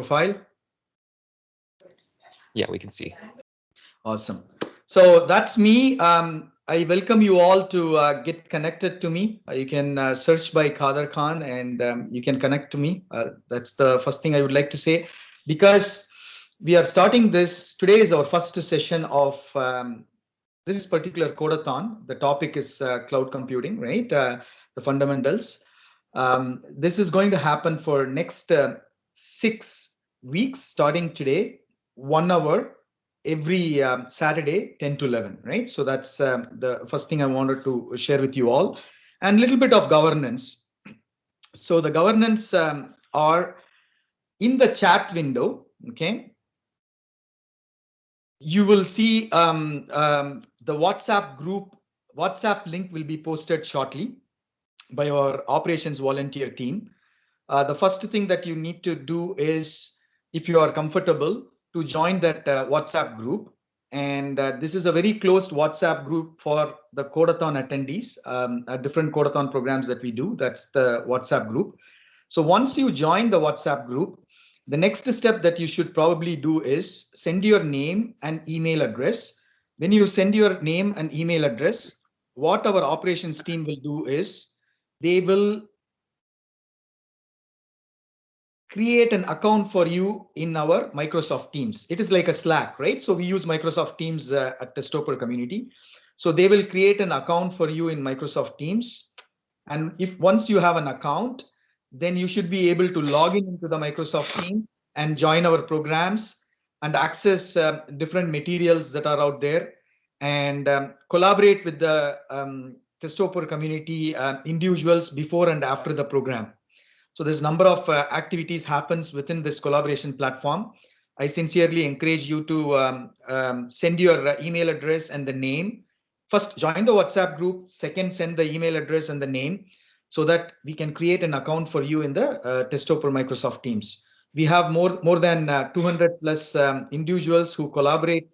profile? Yeah, we can see. Awesome. So that's me. I welcome you all to get connected to me. You can search by Kader Khan and you can connect to me. That's the first thing I would like to say, because we are starting this. Today is our first session of this particular Codeathon. The topic is cloud computing, right? The fundamentals. This is going to happen for next 6 weeks, starting today, 1 hour every Saturday, 10 to 11, right? So that's the first thing I wanted to share with you all, and a little bit of governance. So the governance are in the chat window, okay? You will see the WhatsApp link will be posted shortly by our operations volunteer team. The first thing that you need to do is, if you are comfortable, to join that WhatsApp group. And this is a very closed WhatsApp group for the Codeathon attendees, different Codeathon programs that we do. That's the WhatsApp group. So once you join the WhatsApp group, the next step that you should probably do is send your name and email address. When you send your name and email address, what our operations team will do is they will create an account for you in our Microsoft Teams. It is like a Slack, right? So we use Microsoft Teams at the Stopper community. So they will create an account for you in Microsoft Teams. And if once you have an account, then you should be able to log in into the Microsoft Team and join our programs and access different materials that are out there, and collaborate with the Testoper community individuals before and after the program. So there's a number of activities happens within this collaboration platform. I sincerely encourage you to send your email address and the name. First, join the WhatsApp group. Second, send the email address and the name so that we can create an account for you in the Testoper Microsoft Teams. We have more than 200 plus individuals who collaborate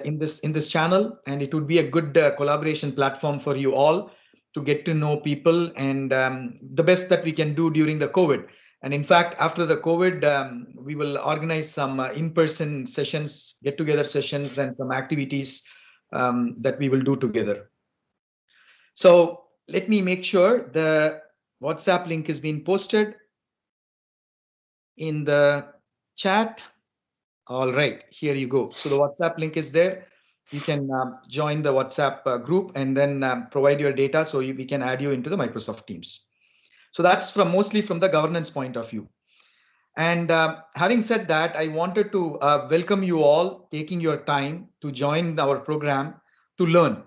in this channel, and it would be a good collaboration platform for you all to get to know people, and the best that we can do during the COVID. And in fact, after the COVID, we will organize some in-person sessions, get-together sessions, and some activities that we will do together. So let me make sure the WhatsApp link is being posted in the chat. All right, here you go. So the WhatsApp link is there. You can join the WhatsApp group and then provide your data so we can add you into the Microsoft Teams. So that's mostly from the governance point of view. And having said that, I wanted to welcome you all taking your time to join our program to learn.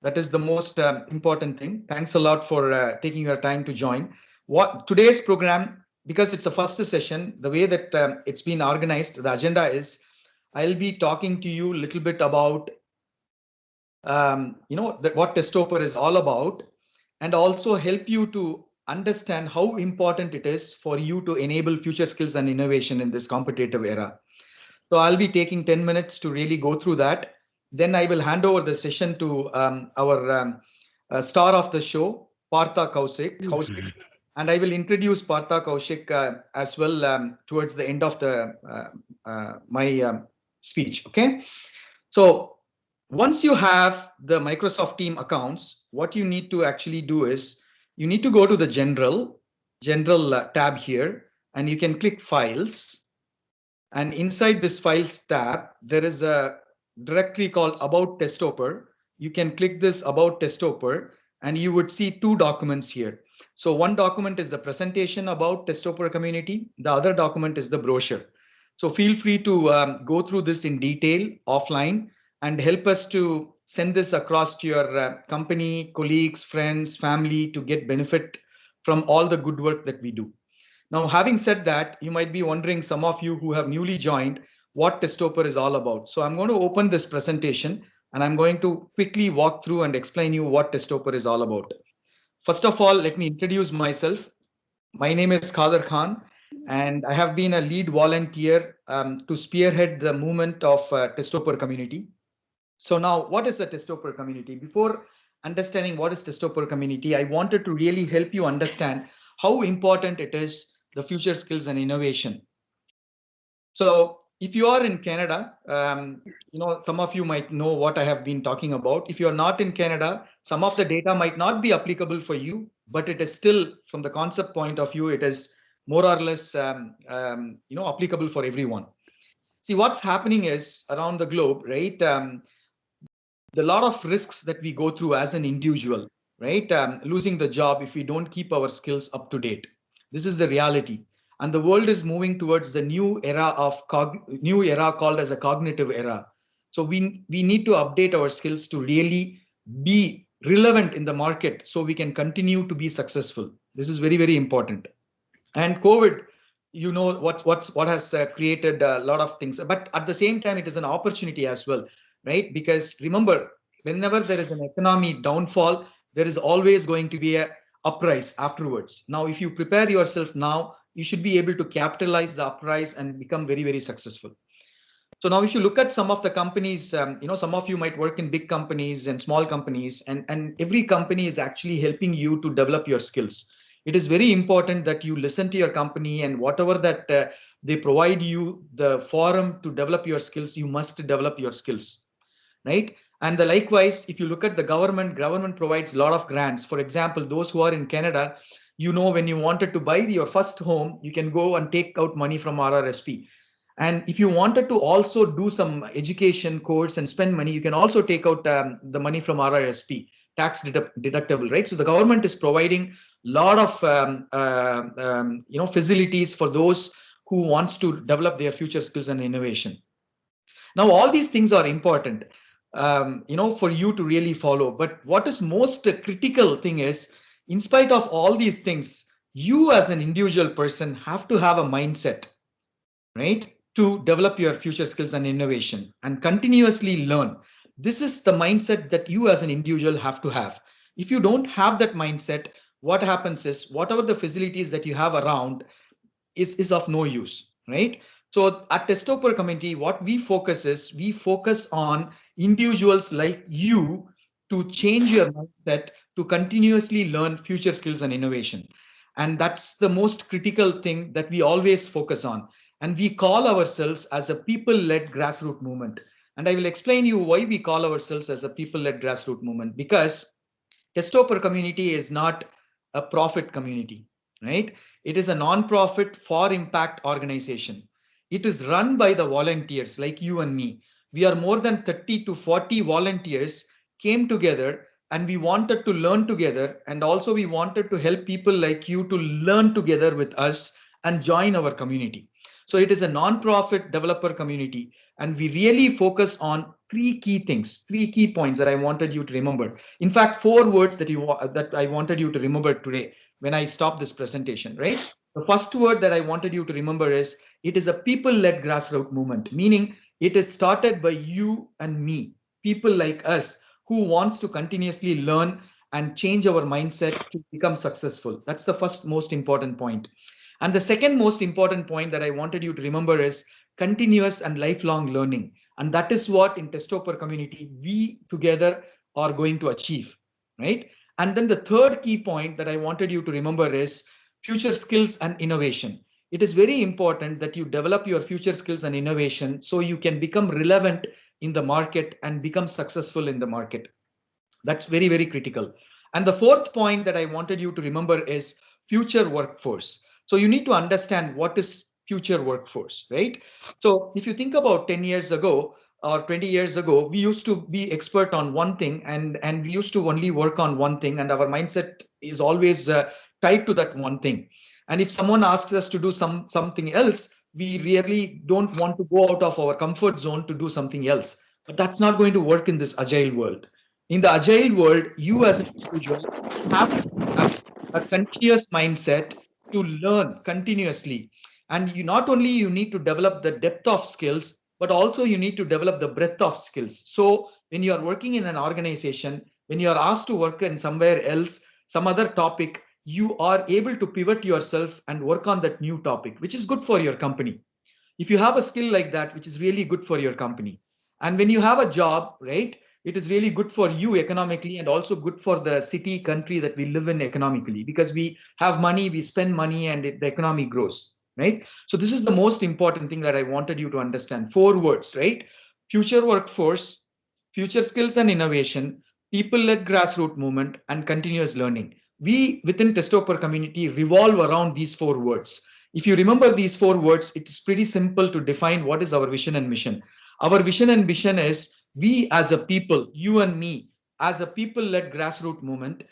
That is the most important thing. Thanks a lot for taking your time to join. Today's program, because it's a first session, the way that it's been organized, the agenda is I'll be talking to you a little bit about what Testoper is all about, and also help you to understand how important it is for you to enable future skills and innovation in this competitive era. So I'll be taking 10 minutes to really go through that. Then I will hand over the session to our star of the show, Partha Kaushik. And I will introduce Partha Kaushik as well towards the end of my speech. Okay. So once you have the Microsoft Team accounts, what you need to actually do is you need to go to the general tab here, and you can click Files. And inside this Files tab, there is a directory called About Testoper. You can click this About Testoper, and you would see two documents here. So one document is the presentation about Testoper community. The other document is the brochure. So feel free to go through this in detail offline and help us to send this across to your company, colleagues, friends, family to get benefit from all the good work that we do. Now, having said that, you might be wondering, some of you who have newly joined, what Testoper is all about. So I'm going to open this presentation and I'm going to quickly walk through and explain you what Testoper is all about. First of all, let me introduce myself. My name is Kader Khan, and I have been a lead volunteer to spearhead the movement of Testoper community. So now, what is the Testoper community? Before understanding what is Testoper community, I wanted to really help you understand how important it is, the future skills and innovation. So if you are in Canada, some of you might know what I have been talking about. If you're not in Canada, some of the data might not be applicable for you, but it is still, from the concept point of view, it is more or less, applicable for everyone. See, what's happening is around the globe, right? The lot of risks that we go through as an individual, right? Losing the job if we don't keep our skills up to date. This is the reality. And the world is moving towards the new era called as a cognitive era. So we need to update our skills to really be relevant in the market so we can continue to be successful. This is very, very important. And COVID, what has created a lot of things, but at the same time it is an opportunity as well, right? Because remember, whenever there is an economy downfall, there is always going to be a uprise afterwards. Now if you prepare yourself now, you should be able to capitalize the uprise and become very, very successful. So now if you look at some of the companies, some of you might work in big companies and small companies, and every company is actually helping you to develop your skills. It is very important that you listen to your company, and whatever that they provide you, the forum to develop your skills, you must develop your skills, right? And likewise, if you look at the government provides a lot of grants. For example, those who are in Canada, when you wanted to buy your first home, you can go and take out money from RRSP. And if you wanted to also do some education course and spend money, you can also take out the money from RRSP, tax deductible, right? So the government is providing a lot of facilities for those who wants to develop their future skills and innovation. Now, all these things are important, for you to really follow. But what is most critical thing is, in spite of all these things, you as an individual person have to have a mindset, right, to develop your future skills and innovation and continuously learn. This is the mindset that you as an individual have to have. If you don't have that mindset, what happens is whatever the facilities that you have around is of no use, right? So at Testoper community, what we focus on individuals like you to change your mindset to continuously learn future skills and innovation. And that's the most critical thing that we always focus on. And we call ourselves as a people-led grassroots movement. And I will explain you why we call ourselves as a people-led grassroots movement, because Testoper community is not a profit community, right? It is a non-profit for impact organization. It is run by the volunteers like you and me. We are more than 30 to 40 volunteers came together, and we wanted to learn together. And also we wanted to help people like you to learn together with us and join our community. So it is a non-profit developer community, and we really focus on three key points that I wanted you to remember. In fact, 4 words that I wanted you to remember today when I stop this presentation, right? The first word that I wanted you to remember is it is a people-led grassroots movement, meaning it is started by you and me, people like us who wants to continuously learn and change our mindset to become successful. That's the first most important point. And the second most important point that I wanted you to remember is continuous and lifelong learning. And that is what in Testoper community, we together are going to achieve, right? And then the third key point that I wanted you to remember is future skills and innovation. It is very important that you develop your future skills and innovation so you can become relevant in the market and become successful in the market. That's very, very critical. And the fourth point that I wanted you to remember is future workforce. So you need to understand what is future workforce, right? So if you think about 10 years ago or 20 years ago, we used to be expert on one thing, and we used to only work on one thing, and our mindset is always tied to that one thing. And if someone asks us to do something else, we really don't want to go out of our comfort zone to do something else. But that's not going to work in this agile world. In the agile world, you as an individual have to have a continuous mindset to learn continuously. And you not only you need to develop the depth of skills, but also you need to develop the breadth of skills. So when you are working in an organization, when you are asked to work in somewhere else, some other topic, you are able to pivot yourself and work on that new topic, which is good for your company. If you have a skill like that, which is really good for your company. And when you have a job, right, it is really good for you economically, and also good for the country that we live in economically, because we have money, we spend money, and the economy grows. right? So this is the most important thing that I wanted you to understand. 4 words, right? Future workforce, future skills and innovation, people-led grassroots movement, and continuous learning. We within Testoper community revolve around these 4 words. If you remember these 4 words, it's pretty simple to define what is our vision and mission. Our vision and mission is we as a people, you and me, as a people-led grassroots movement,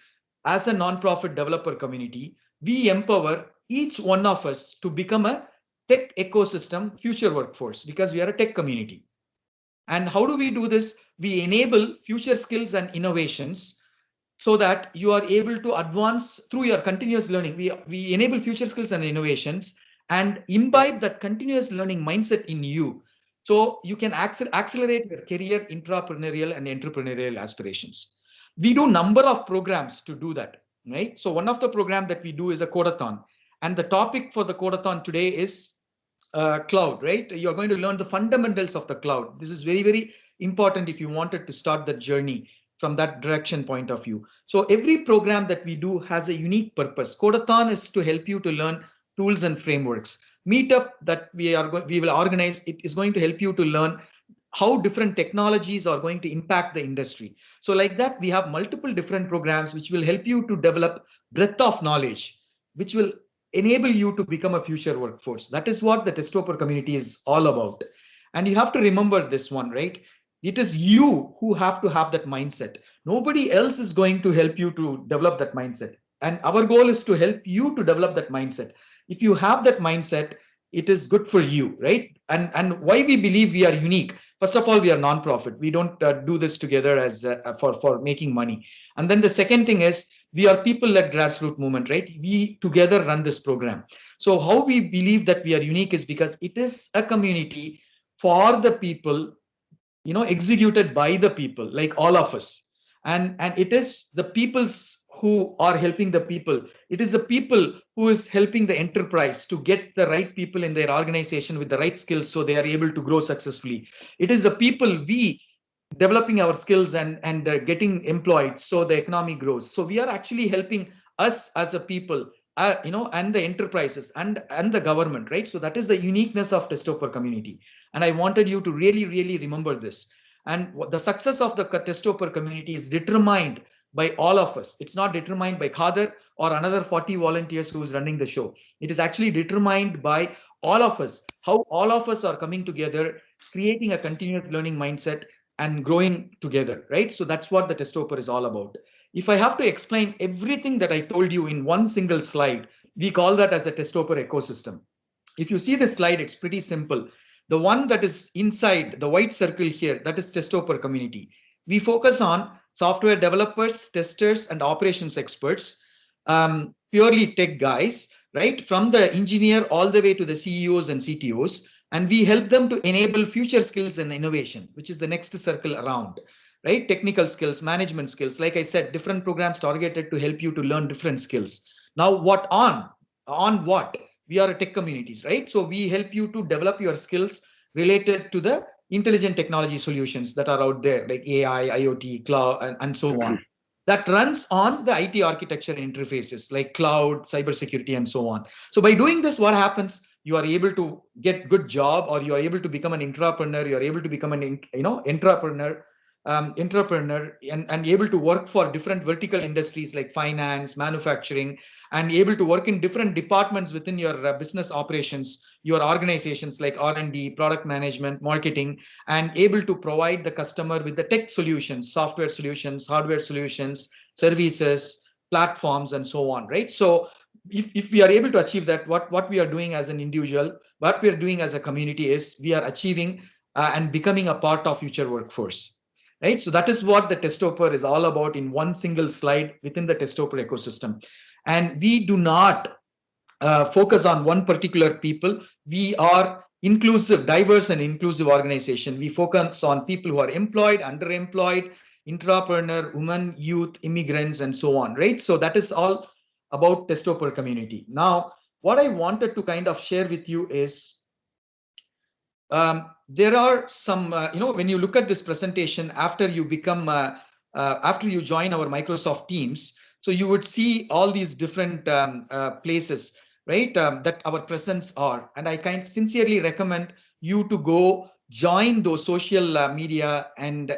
as a non-profit developer community, we empower each one of us to become a tech ecosystem future workforce because we are a tech community. And how do we do this? We enable future skills and innovations so that you are able to advance through your continuous learning. We enable future skills and innovations and imbibe that continuous learning mindset in you so you can accelerate your career, intrapreneurial and entrepreneurial aspirations. We do number of programs to do that, right? So one of the program that we do is a Codeathon. And the topic for the Codeathon today is cloud, right? You're going to learn the fundamentals of the cloud. This is very, very important if you wanted to start that journey from that direction point of view. So every program that we do has a unique purpose. Codeathon is to help you to learn tools and frameworks. Meetup that we will organize, it is going to help you to learn how different technologies are going to impact the industry. So like that, we have multiple different programs which will help you to develop breadth of knowledge, which will enable you to become a future workforce. That is what the Testoper community is all about. And you have to remember this one, right? It is you who have to have that mindset. Nobody else is going to help you to develop that mindset. And our goal is to help you to develop that mindset. If you have that mindset, it is good for you, right? And why we believe we are unique. First of all, we are non-profit. We don't do this together as for making money. And then the second thing is we are people-led grassroots movement, right? We together run this program. So how we believe that we are unique is because it is a community for the people, executed by the people, like all of us. And it is the peoples who are helping the people. It is the people who is helping the enterprise to get the right people in their organization with the right skills so they are able to grow successfully. It is the people we developing our skills and getting employed so the economy grows. So we are actually helping us as a people, and the enterprises and the government, right? So that is the uniqueness of Testoper community. And I wanted you to really, really remember this. And the success of the Testoper community is determined by all of us. It's not determined by Khader or another 40 volunteers who is running the show. It is actually determined by all of us, how all of us are coming together, creating a continuous learning mindset and growing together, right? So that's what the Testoper is all about. If I have to explain everything that I told you in one single slide, we call that as a Testoper ecosystem. If you see this slide, it's pretty simple. The one that is inside the white circle here, that is Testoper community. We focus on software developers, testers, and operations experts, purely tech guys, right? From the engineer all the way to the CEOs and CTOs. And we help them to enable future skills and innovation, which is the next circle around, right? Technical skills, management skills. Like I said, different programs targeted to help you to learn different skills. Now, on what? We are a tech communities, right? So we help you to develop your skills related to the intelligent technology solutions that are out there, like AI, IoT, cloud, and so on. That runs on the IT architecture interfaces like cloud, cybersecurity, and so on. So by doing this, what happens? You are able to get good job, or you are able to become an entrepreneur. You are able to become an entrepreneur and able to work for different vertical industries like finance, manufacturing, and able to work in different departments within your business operations, your organizations like R&D, product management, marketing, and able to provide the customer with the tech solutions, software solutions, hardware solutions, services, platforms, and so on, right? So if we are able to achieve that, what we are doing as an individual, what we are doing as a community is we are achieving and becoming a part of future workforce. Right, so that is what the Testoper is all about in one single slide within the Testoper ecosystem. And we do not focus on one particular people. We are inclusive, diverse and inclusive organization. We focus on people who are employed, underemployed, entrepreneur, women, youth, immigrants, and so on, right? So that is all about Testoper community. Now, what I wanted to kind of share with you is there are some, when you look at this presentation after you become, after you join our Microsoft Teams, so you would see all these different places. right? That our presence are, and I can sincerely recommend you to go join those social media and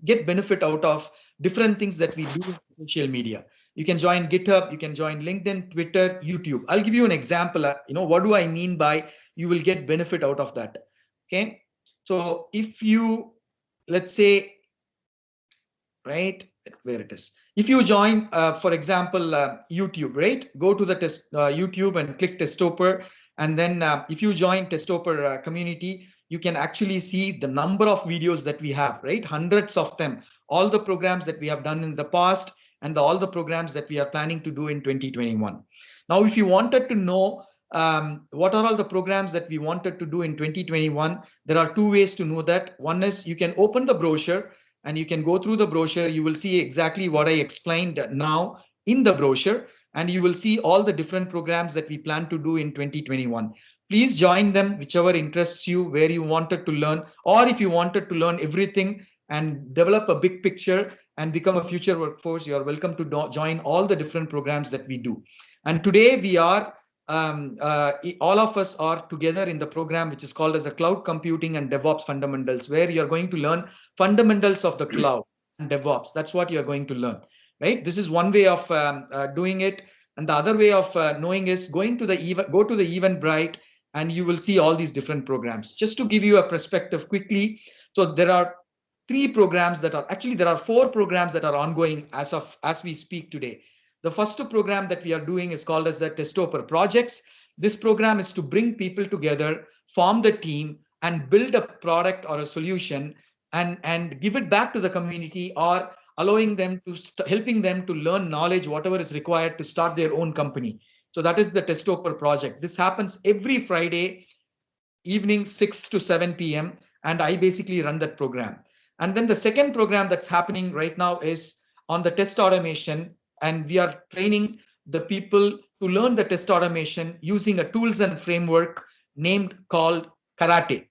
get benefit out of different things that we do in social media. You can join GitHub, you can join LinkedIn, Twitter, YouTube. I'll give you an example. What do I mean by you will get benefit out of that? Okay, so if you, let's say, right, where it is, if you join for example YouTube, right, go to the YouTube and click Testoper, and then if you join Testoper community, you can actually see the number of videos that we have, right, hundreds of them, all the programs that we have done in the past, and all the programs that we are planning to do in 2021. Now if you wanted to know what are all the programs that we wanted to do in 2021, there are two ways to know that. One is you can open the brochure and you can go through the brochure. You will see exactly what I explained now in the brochure, and you will see all the different programs that we plan to do in 2021. Please join them, whichever interests you, where you wanted to learn, or if you wanted to learn everything and develop a big picture and become a future workforce, you are welcome to join all the different programs that we do. And today we are all of us are together in the program which is called as a Cloud Computing and DevOps Fundamentals, where you're going to learn fundamentals of the cloud and DevOps. That's what you're going to learn, right? This is one way of doing it. And the other way of knowing is going to the go to the Eventbrite, and you will see all these different programs. Just to give you a perspective quickly, so there are there are four programs that are ongoing as we speak today. The first program that we are doing is called as the Testoper Projects. This program is to bring people together, form the team, and build a product or a solution, and give it back to the community, or allowing them to helping them to learn knowledge, whatever is required to start their own company. So that is the Testoper project. This happens every Friday evening, 6 to 7 p.m. and I basically run that program. And then the second program that's happening right now is on the test automation, and we are training the people to learn the test automation using a tools and framework named called Karate.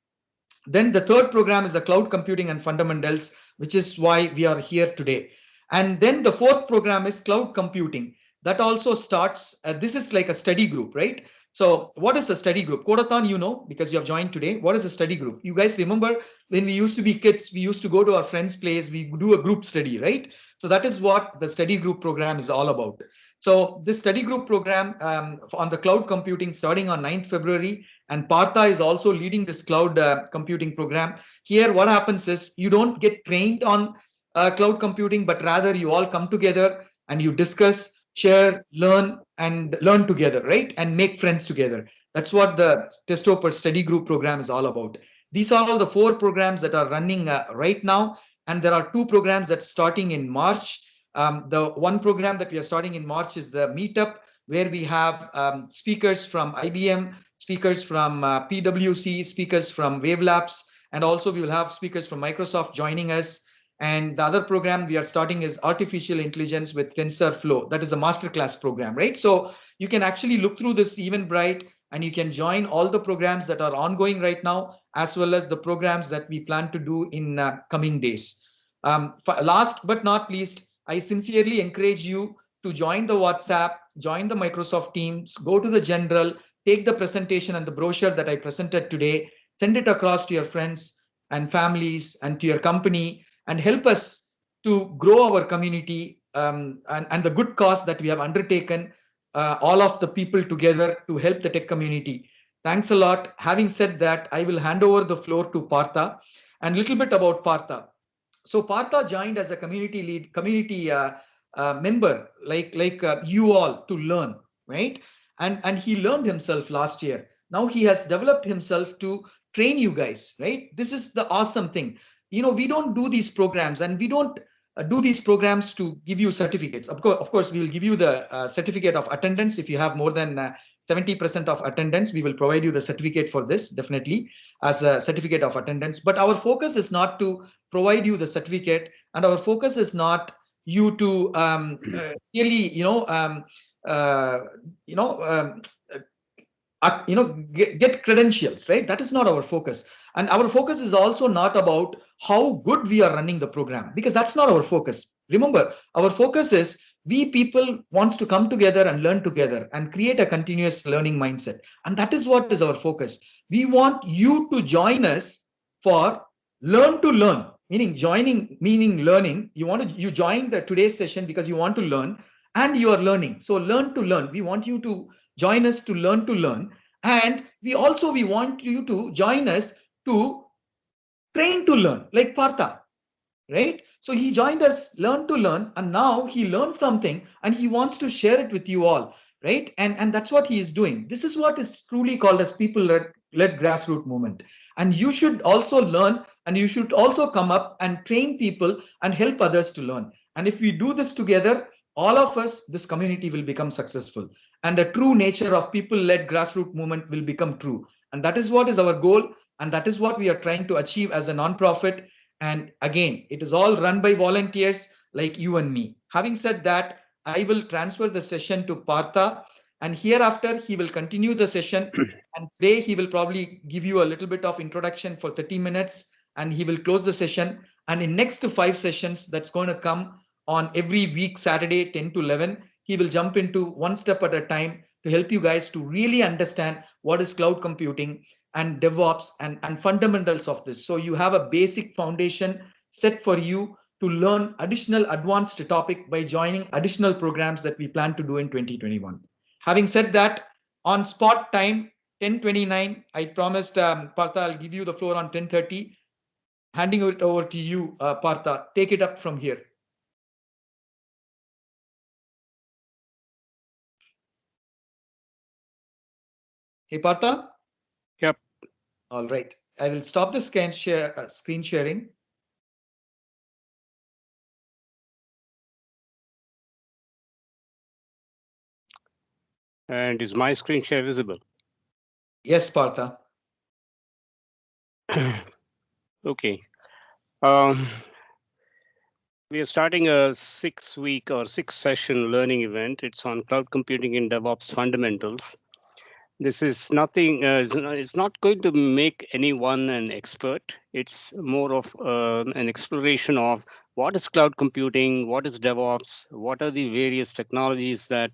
Then the third program is the Cloud Computing and Fundamentals, which is why we are here today. And then the fourth program is Cloud Computing. That also starts, this is like a study group, right? So what is the study group? Codeathon, you know, because you have joined today. What is a study group? You guys remember when we used to be kids, we used to go to our friend's place, we do a group study, right? So that is what the study group program is all about. So this study group program on the cloud computing starting on 9th February, and Partha is also leading this cloud computing program. Here, what happens is you don't get trained on cloud computing, but rather you all come together and you discuss, share, learn, and learn together, right? And make friends together. That's what the Testoper study group program is all about. These are all the four programs that are running right now. And there are two programs that's starting in March. The one program that we are starting in March is the meetup, where we have speakers from IBM, speakers from PwC, speakers from Wavelabs, and also we will have speakers from Microsoft joining us. And the other program we are starting is artificial intelligence with TensorFlow. That is a masterclass program, right? So you can actually look through this Eventbrite and you can join all the programs that are ongoing right now, as well as the programs that we plan to do in coming days. Last but not least, I sincerely encourage you to join the WhatsApp, join the Microsoft Teams, go to the general, take the presentation and the brochure that I presented today, send it across to your friends and families and to your company, and help us to grow our community and the good cause that we have undertaken, all of the people together to help the tech community. Thanks a lot. Having said that, I will hand over the floor to Partha, and a little bit about Partha. So Partha joined as a community lead, community member, like you all, to learn, right? And he learned himself last year. Now he has developed himself to train you guys, right? This is the awesome thing. You know, we don't do these programs, and we don't do these programs to give you certificates. Of course, we will give you the certificate of attendance. If you have more than 70% of attendance, we will provide you the certificate for this, definitely, as a certificate of attendance. But our focus is not to provide you the certificate, and our focus is not you to really, get credentials, right? That is not our focus. And our focus is also not about how good we are running the program, because that's not our focus. Remember, our focus is we people wants to come together and learn together and create a continuous learning mindset. And that is what is our focus. We want you to join us for learn to learn, meaning joining, meaning learning. You join the today's session because you want to learn and you are learning. So learn to learn. We want you to join us to learn. And we want you to join us to train to learn, like Partha, right? So he joined us, learn to learn, and now he learned something and he wants to share it with you all, right? And that's what he is doing. This is what is truly called as people-led grassroots movement. And you should also learn, and you should also come up and train people and help others to learn. And if we do this together, all of us, this community will become successful. And the true nature of people-led grassroots movement will become true. And that is what is our goal. And that is what we are trying to achieve as a nonprofit. And again, it is all run by volunteers like you and me. Having said that, I will transfer the session to Partha, and hereafter he will continue the session. And today he will probably give you a little bit of introduction for 30 minutes, and he will close the session. And in next 5 sessions that's going to come on every week, Saturday, 10 to 11, he will jump into one step at a time to help you guys to really understand what is cloud computing and DevOps and fundamentals of this. So you have a basic foundation set for you to learn additional advanced topic by joining additional programs that we plan to do in 2021. Having said that, on spot time, 10:29, I promised Partha, I'll give you the floor on 10:30. Handing it over to you, Partha. Take it up from here. Hey, Partha? Yep. All right. I will stop the screen sharing. And is my screen share visible? Yes, Partha. Okay. We are starting a 6-week or 6-session learning event. It's on cloud computing and DevOps fundamentals. This is nothing, it's not going to make anyone an expert. It's more of an exploration of what is cloud computing, what is DevOps, what are the various technologies that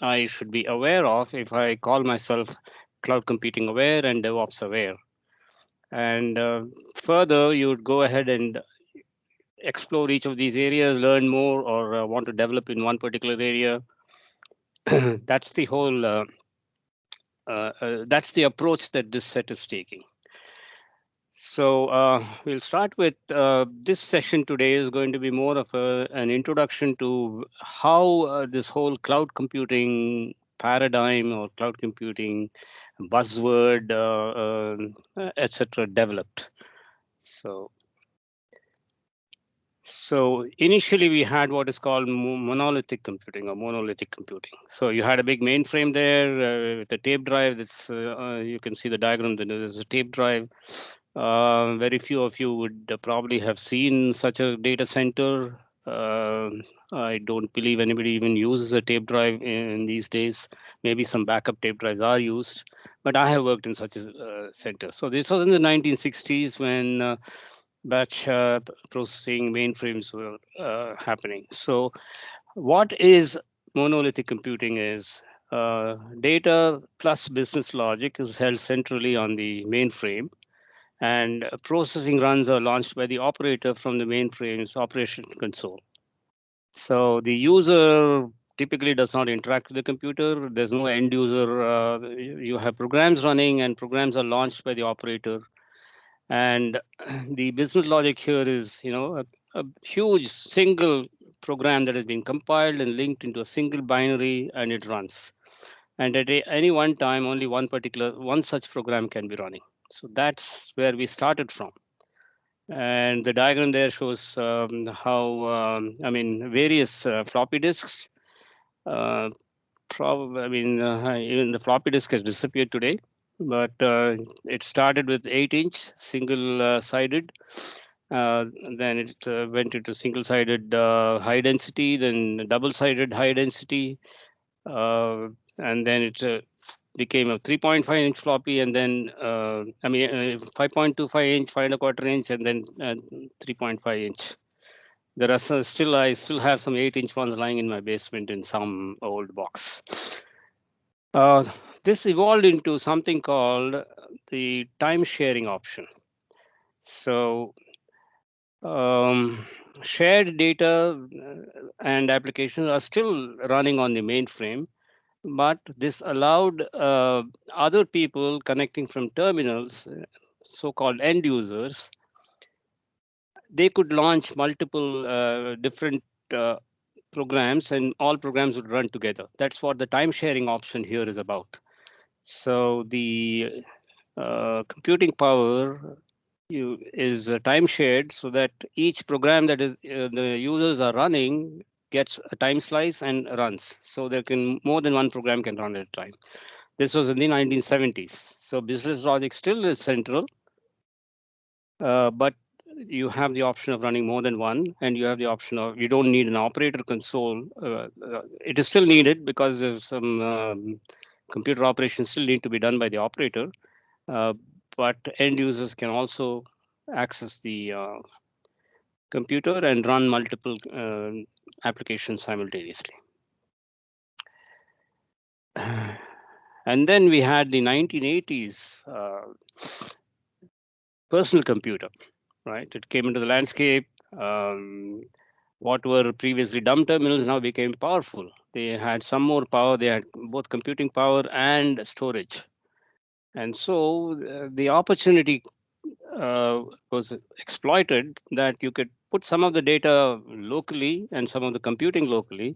I should be aware of if I call myself cloud computing aware and DevOps aware. And further, you would go ahead and explore each of these areas, learn more, or want to develop in one particular area. That's the whole that's the approach that this set is taking. So we'll start with this session today is going to be more of an introduction to how this whole cloud computing paradigm or cloud computing buzzword, etc., developed. So initially we had what is called monolithic computing or monolithic computing. So you had a big mainframe there with a tape drive. That's you can see the diagram. There's a tape drive. Very few of you would probably have seen such a data center. I don't believe anybody even uses a tape drive in these days. Maybe some backup tape drives are used, but I have worked in such a center. So this was in the 1960s when batch processing mainframes were happening. So what is monolithic computing is data plus business logic is held centrally on the mainframe, and processing runs are launched by the operator from the mainframe's operation console. So the user typically does not interact with the computer. There's no end user. You have programs running and programs are launched by the operator. And the business logic here is, a huge single program that has been compiled and linked into a single binary, and it runs. And at any one time, only one such program can be running. So that's where we started from. And the diagram there shows how, various floppy disks. Even the floppy disk has disappeared today, but it started with 8-inch single-sided. Then it went into single-sided high density, then double-sided high density, and then it became a 3.5-inch floppy, and then 5.25-inch, 5.25-inch, and then 3.5-inch. There are still, I still have some 8-inch ones lying in my basement in some old box. This evolved into something called the time sharing option. So shared data and applications are still running on the mainframe, but this allowed other people connecting from terminals, so-called end users, they could launch multiple different programs, and all programs would run together. That's what the time sharing option here is about. So the computing power is time shared, so that each program that is the users are running gets a time slice and runs. So there can more than one program can run at a time. This was in the 1970s. So business logic still is central, but you have the option of running more than one, and you have the option of, you don't need an operator console. It is still needed because there's some computer operations still need to be done by the operator, but end users can also access the computer and run multiple applications simultaneously. And then we had the 1980s personal computer, right? It came into the landscape. What were previously dumb terminals now became powerful. They had some more power. They had both computing power and storage. And so the opportunity was exploited, that you could put some of the data locally and some of the computing locally.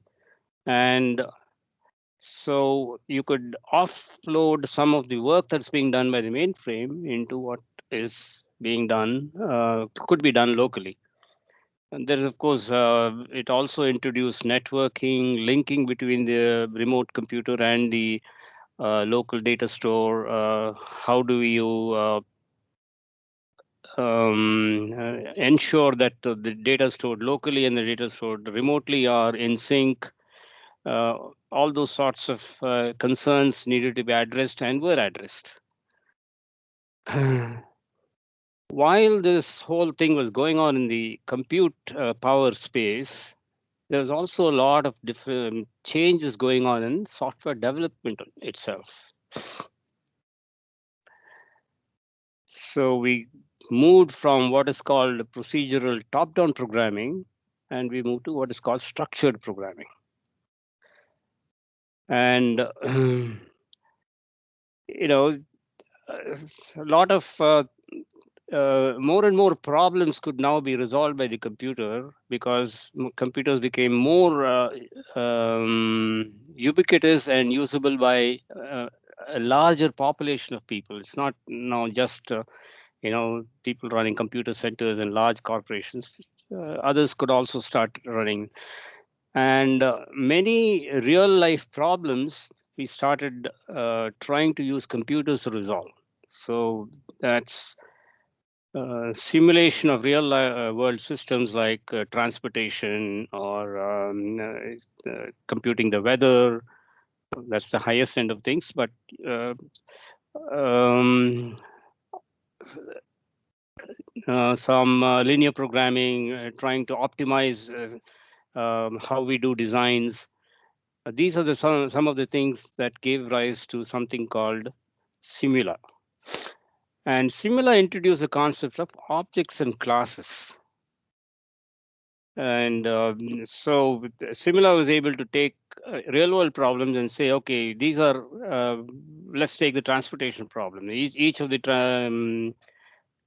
And so you could offload some of the work that's being done by the mainframe into what is being done, could be done locally. And there is, of course, it also introduced networking, linking between the remote computer and the local data store. How do you ensure that the data stored locally and the data stored remotely are in sync? All those sorts of concerns needed to be addressed and were addressed. While this whole thing was going on in the compute power space, there's also a lot of different changes going on in software development itself. So we moved from what is called procedural top-down programming, and we moved to what is called structured programming. And you know, a lot of more and more problems could now be resolved by the computer, because computers became more ubiquitous and usable by a larger population of people. It's not now just people running computer centers and large corporations. Others could also start running, and many real life problems we started trying to use computers to resolve. So that's simulation of real world systems like transportation, or computing the weather. That's the highest end of things, but some linear programming, trying to optimize how we do designs. These are some of the things that gave rise to something called Simula. And Simula introduced the concept of objects and classes. And so Simula was able to take real world problems and say, okay, these are, let's take the transportation problem. Each of the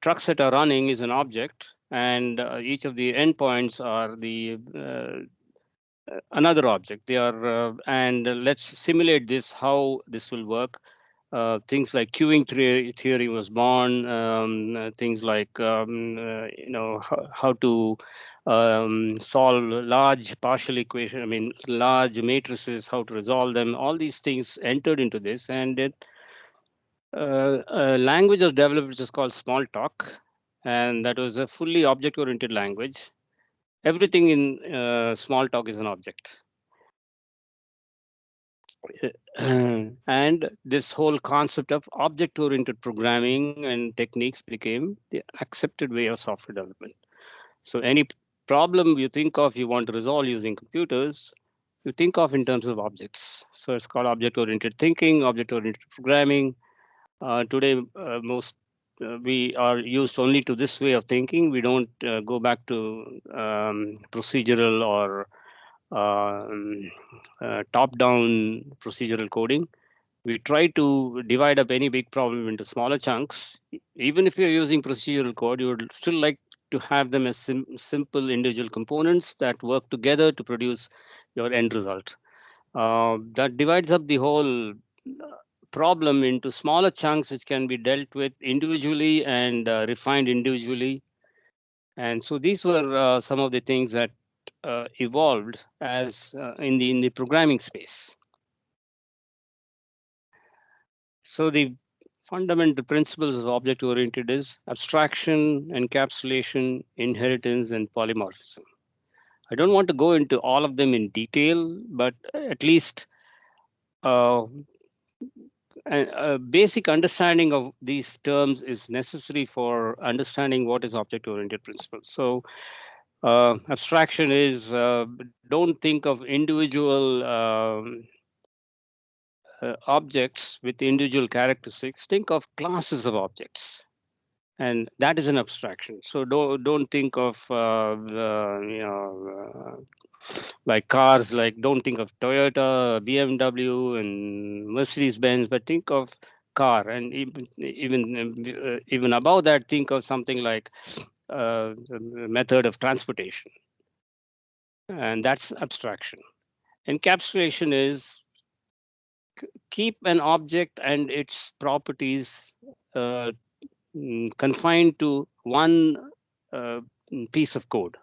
trucks that are running is an object, and each of the endpoints are the another object. They are, and let's simulate this, how this will work. Things like queuing theory was born. Things like how to solve large partial equation. I mean, large matrices, how to resolve them. All these things entered into this, and it a language was developed which is called Smalltalk, and that was a fully object-oriented language. Everything in Smalltalk is an object. And this whole concept of object-oriented programming and techniques became the accepted way of software development. So any problem you think of, you want to resolve using computers, you think of in terms of objects. So it's called object-oriented thinking, object-oriented programming. Today, most we are used only to this way of thinking. We don't go back to procedural or top-down procedural coding. We try to divide up any big problem into smaller chunks. Even if you're using procedural code, you would still like to have them as simple individual components that work together to produce your end result. That divides up the whole problem into smaller chunks, which can be dealt with individually and refined individually. And so these were some of the things that evolved as in the programming space. So the fundamental principles of object-oriented is abstraction, encapsulation, inheritance, and polymorphism. I don't want to go into all of them in detail, but at least a basic understanding of these terms is necessary for understanding what is object-oriented principles. So abstraction is don't think of individual objects with individual characteristics. Think of classes of objects, and that is an abstraction. So don't think of like cars. Like don't think of Toyota, BMW, and Mercedes-Benz, but think of car, and even above that, think of something like the method of transportation, and that's abstraction. Encapsulation is keep an object and its properties confined to one piece of code.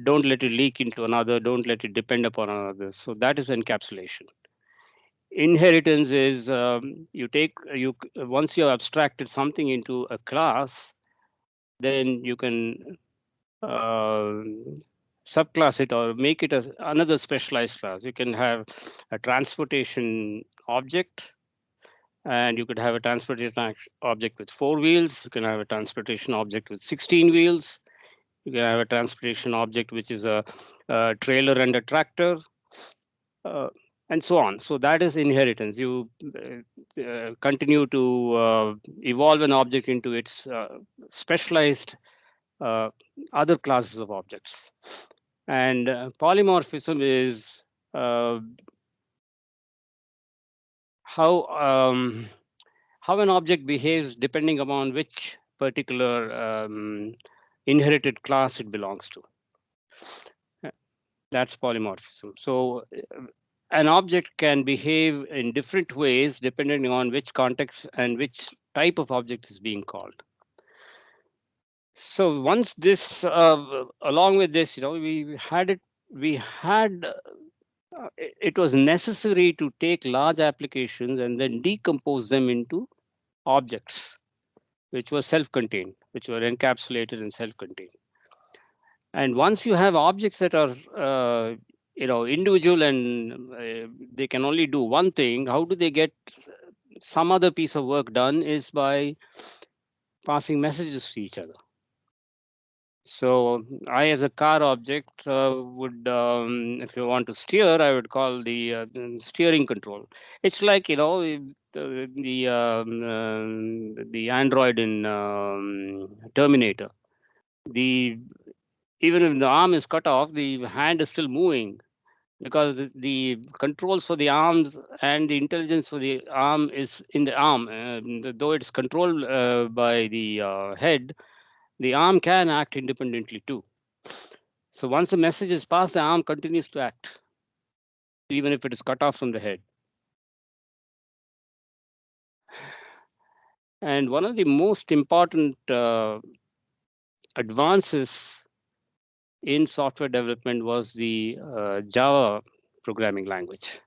Don't let it leak into another. Don't let it depend upon another. So that is encapsulation. Inheritance is once you have abstracted something into a class, then you can subclass it or make it as another specialized class. You can have a transportation object, and you could have a transportation object with 4 wheels. You can have a transportation object with 16 wheels. You can have a transportation object which is a trailer and a tractor, and so on. So that is inheritance. You continue to evolve an object into its specialized other classes of objects. And polymorphism is how an object behaves depending upon which particular inherited class it belongs to. That's polymorphism. So an object can behave in different ways depending on which context and which type of object is being called. So once this, along with this, it was necessary to take large applications and then decompose them into objects, which were self-contained, which were encapsulated and self-contained. And once you have objects that are individual and they can only do one thing, how do they get some other piece of work done? Is by passing messages to each other. So I, as a car object, would, if you want to steer, I would call the steering control. It's like the Android in Terminator. Even if the arm is cut off, the hand is still moving, because the controls for the arms and the intelligence for the arm is in the arm. Though it's controlled by the head, the arm can act independently too. So once the message is passed, the arm continues to act, even if it is cut off from the head. And one of the most important advances in software development was the Java programming language.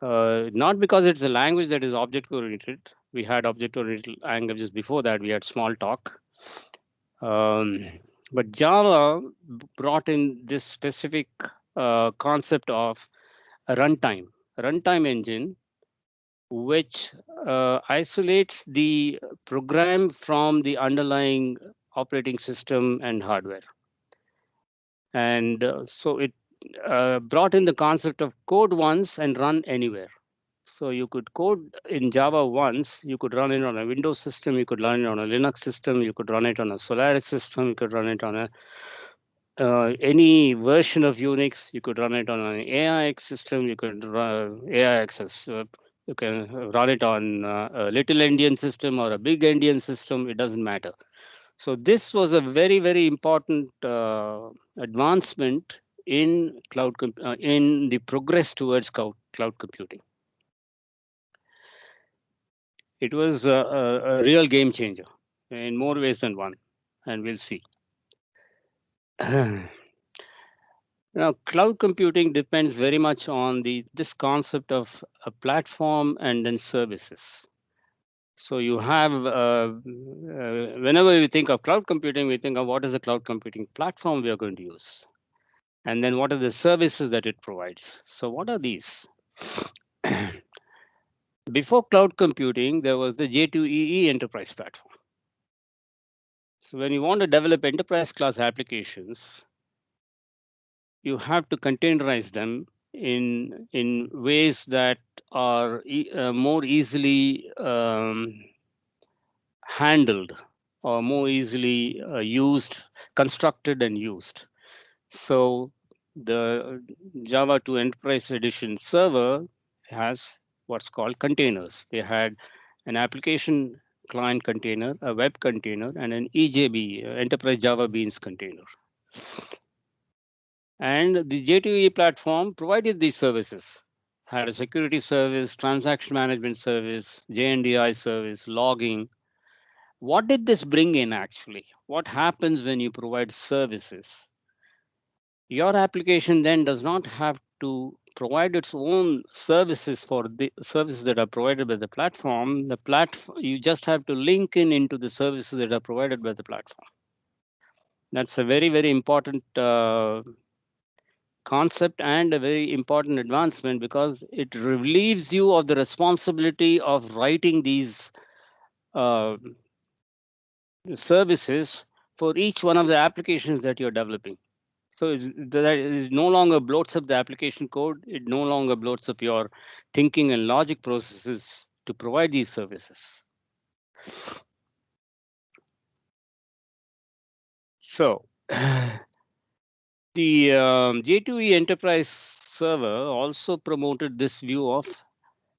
Not because it's a language that is object-oriented. We had object-oriented languages before that. We had Smalltalk. But Java brought in this specific concept of a runtime engine, which isolates the program from the underlying operating system and hardware. And so it brought in the concept of code once and run anywhere. So you could code in Java once, you could run it on a Windows system, you could run it on a Linux system, you could run it on a Solaris system, you could run it on a any version of Unix, you could run it on an AIX system, you could run AIX as you can run it on a little Indian system or a big Indian system, it doesn't matter. So this was a very, very important advancement in in the progress towards cloud computing. It was a real game changer in more ways than one, and we'll see. Now, cloud computing depends very much on this concept of a platform and then services. So you have, whenever we think of cloud computing, we think of what is the cloud computing platform we are going to use. And then what are the services that it provides? So what are these? Before cloud computing, there was the J2EE enterprise platform. So when you want to develop enterprise class applications, you have to containerize them in ways that are more easily handled or more easily used, constructed and used. So the Java 2 Enterprise Edition server has what's called containers. They had an application client container, a web container, and an EJB, Enterprise Java Beans container. And the J2E platform provided these services, had a security service, transaction management service, JNDI service, logging. What did this bring in actually? What happens when you provide services? Your application then does not have to provide its own services for the services that are provided by the platform. You just have to link into the services that are provided by the platform. That's a very, very important concept and a very important advancement because it relieves you of the responsibility of writing these services for each one of the applications that you're developing. So that is no longer bloats up the application code. It no longer bloats up your thinking and logic processes to provide these services. So the J2E Enterprise server also promoted this view of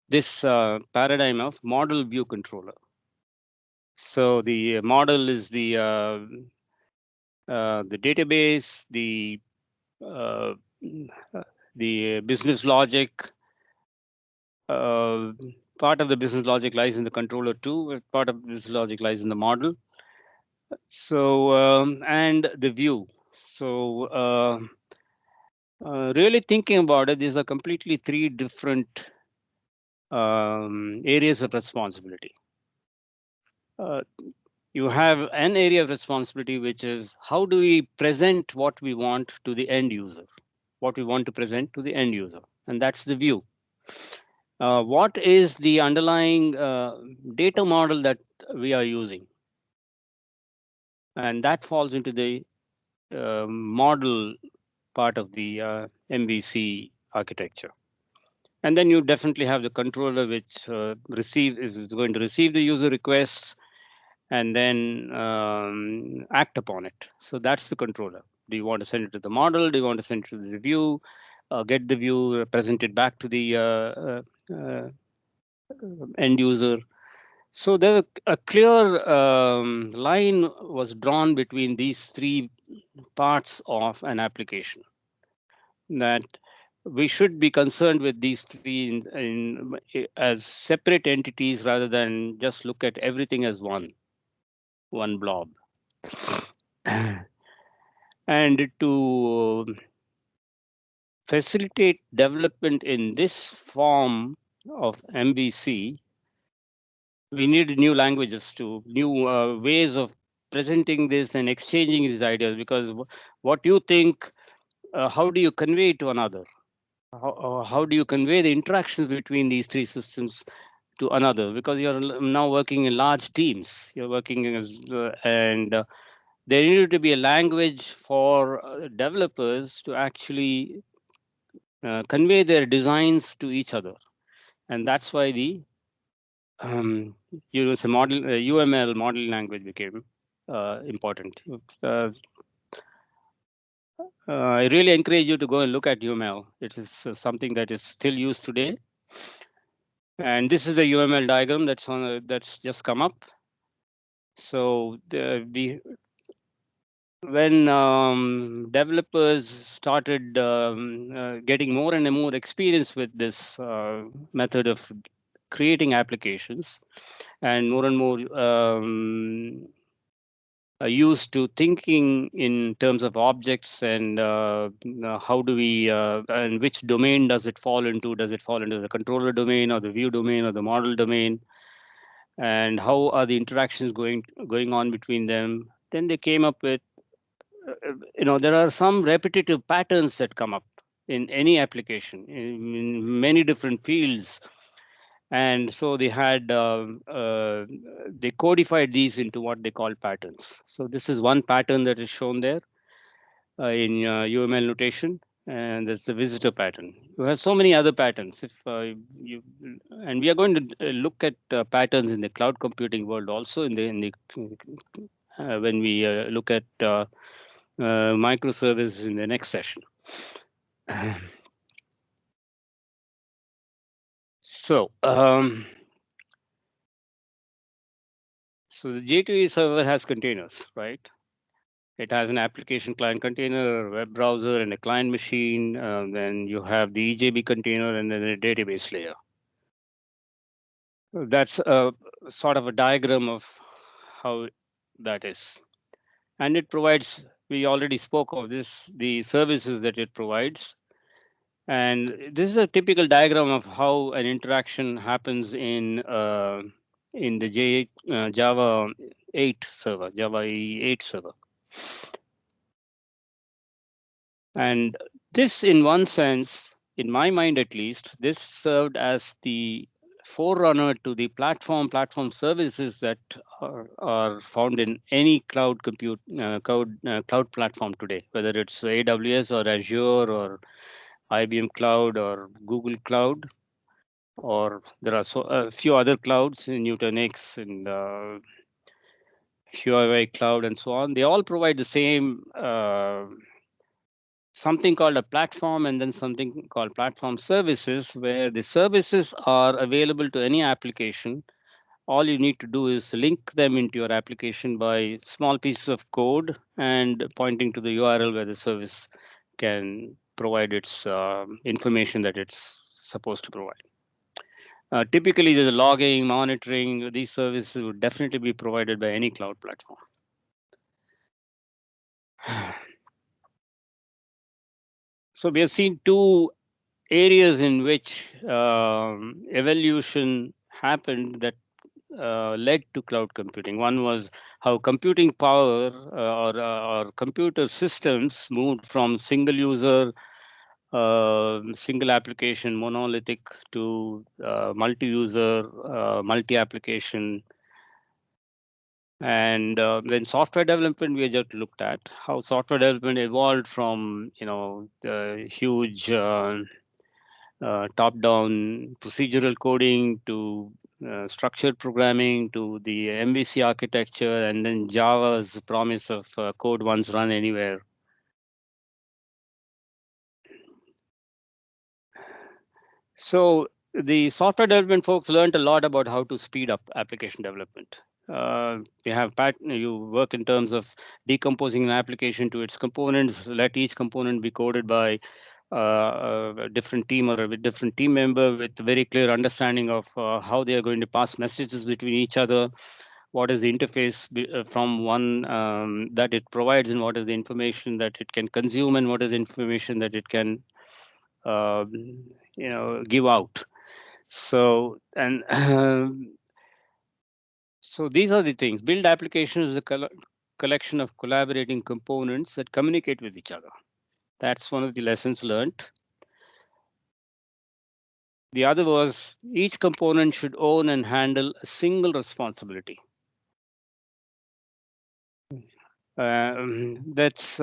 this paradigm of model view controller. So the model is the database, the business logic. Part of the business logic lies in the controller too. Part of this logic lies in the model. So and the view. So really thinking about it, these are completely three different areas of responsibility. You have an area of responsibility, which is how do we present what we want to the end user, what we want to present to the end user, and that's the view. What is the underlying data model that we are using? And that falls into the model part of the MVC architecture. And then you definitely have the controller, which is going to receive the user requests and then act upon it. So that's the controller. Do you want to send it to the model? Do you want to send it to the view? Get the view, present it back to the end user. So there a clear line was drawn between these three parts of an application, that we should be concerned with these three as separate entities rather than just look at everything as one blob. And to facilitate development in this form of MVC, we need new languages new ways of presenting this and exchanging these ideas, because what you think, how do you convey it to another? How do you convey the interactions between these three systems to another? Because you're now working in large teams. You're working and there needed to be a language for developers to actually convey their designs to each other, and that's why the use a model UML modeling language became important. I really encourage you to go and look at UML. It is something that is still used today. And this is a UML diagram that's just come up. So when developers started getting more and more experience with this method of creating applications, and more used to thinking in terms of objects and how do we and which domain does it fall into? Does it fall into the controller domain or the view domain or the model domain? And how are the interactions going on between them? Then they came up with, there are some repetitive patterns that come up in any application in many different fields, and so they had they codified these into what they call patterns. So this is one pattern that is shown there in UML notation, and that's the visitor pattern. You have so many other patterns. If you and we are going to look at patterns in the cloud computing world also in the when we look at microservices in the next session. So the J2E server has containers, right? It has an application client container, a web browser, and a client machine. Then you have the EJB container and then a database layer. That's a sort of a diagram of how that is. And it provides, we already spoke of this, the services that it provides. And this is a typical diagram of how an interaction happens in the Java 8 server, Java 8 server. And this, in one sense, in my mind at least, this served as the forerunner to the platform services that are found in any cloud cloud platform today, whether it's AWS or Azure or IBM Cloud or Google Cloud, or there are a few other clouds in Nutanix and Huawei Cloud and so on. They all provide the same something called a platform and then something called platform services, where the services are available to any application. All you need to do is link them into your application by small pieces of code and pointing to the URL where the service can provide its information that it's supposed to provide. Typically, the logging, monitoring, these services would definitely be provided by any cloud platform. So we have seen two areas in which evolution happened that led to cloud computing. One was how computing power or computer systems moved from single user, single application, monolithic to multi-user, multi-application. And then software development, we just looked at how software development evolved from the huge top-down procedural coding to structured programming to the MVC architecture, and then Java's promise of code once run anywhere. So the software development folks learned a lot about how to speed up application development. You work in terms of decomposing an application to its components, let each component be coded by a different team or a different team member with very clear understanding of how they are going to pass messages between each other, what is the interface from one that it provides, and what is the information that it can consume, and what is the information that it can give out. So so these are the things. Build application is a collection of collaborating components that communicate with each other. That's one of the lessons learned. The other was each component should own and handle a single responsibility. That's